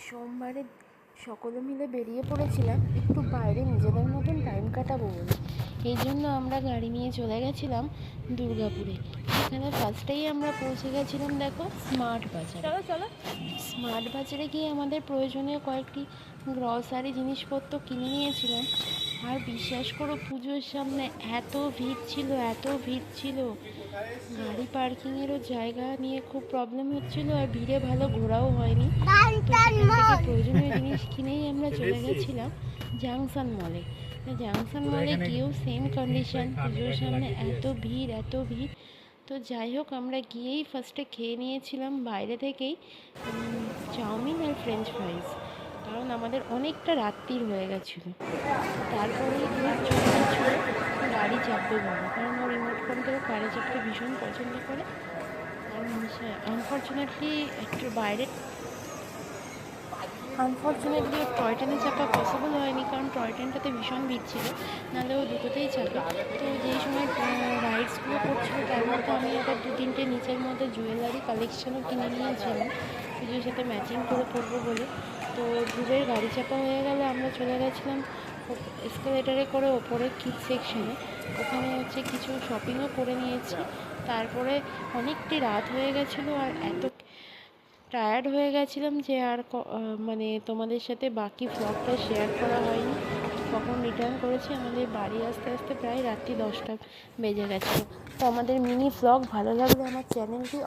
সোমবারে সকলে মিলে বেরিয়ে পড়েছিলাম একটু বাইরে নিজেদের মতন টাইম কাটাবো বলে। এই জন্য আমরা গাড়ি নিয়ে চলে গেছিলাম দুর্গাপুরে। এখানে ফার্স্টেই আমরা পৌঁছে গেছিলাম, দেখো, স্মার্ট বাজার। চলো চলো, স্মার্ট বাজারে গিয়ে আমাদের প্রয়োজনীয় কয়েকটি গ্রসারি জিনিসপত্র কিনে নিয়েছিলাম। আর বিশ্বাস করো, পুজোর সামনে এত ভিড় ছিল, এত ভিড় ছিল, গাড়ি পার্কিংয়েরও জায়গা নিয়ে খুব প্রবলেম হচ্ছিল, আর ভিড়ে ভালো ঘোরাও হয়নি। তো সেখান থেকে প্রয়োজনীয় জিনিস কিনেই আমরা চলে গেছিলাম জাংশন মলে। জাংশন মলে গিয়েও সেম কন্ডিশন, পুজোর সামনে এত ভিড়, এত ভিড়। তো যাই হোক, আমরা গিয়েই ফার্স্টে খেয়ে নিয়েছিলাম বাইরে থেকেই চাউমিন আর ফ্রেঞ্চ ফ্রাইজ, কারণ আমাদের অনেকটা রাত্রির হয়ে গেছিলো। তারপরে গাড়ি চাপবে বলো, কারণ ওর রিমোট কন্ট্রোল গাড়ি চাপতে ভীষণ পছন্দ করে। আনফর্চুনেটলি ওর টয় ট্রেনে চাপা পসিবল হয়নি, কারণ টয় ট্রেনটাতে ভীষণ ভিড় ছিল, নাহলে ও দুটোতেই চাপে। তো যেই সময় রাইডসগুলো করছিল তার মধ্যে আমি আবার 2-3টে নিচের মধ্যে জুয়েলারি কালেকশনও কিনে নিয়েছিলাম পুজোর সাথে ম্যাচিং করে পরবো বলে। তো দূরের গাড়ি চাপা হয়ে গেলে আমরা চলে গেছিলাম এসকালেটারে করে ওপরে কিড সেকশনে। ওখানে কিছু শপিংও করে নিয়েছি। তারপরে অনেকটি রাত হয়ে গেছিলো, আর এত টায়ার্ড হয়ে গেছিলাম যে আর মানে তোমাদের সাথে বাকি ভ্লগটা শেয়ার করা হয়নি। কখন রিটার্ন করেছি, আমাদের বাড়ি আসতে আসতে প্রায় রাত্রি 10টা বেজে গেছিলো। তো আমাদের মিনি ভ্লগ ভালো লাগলে আমার চ্যানেলটি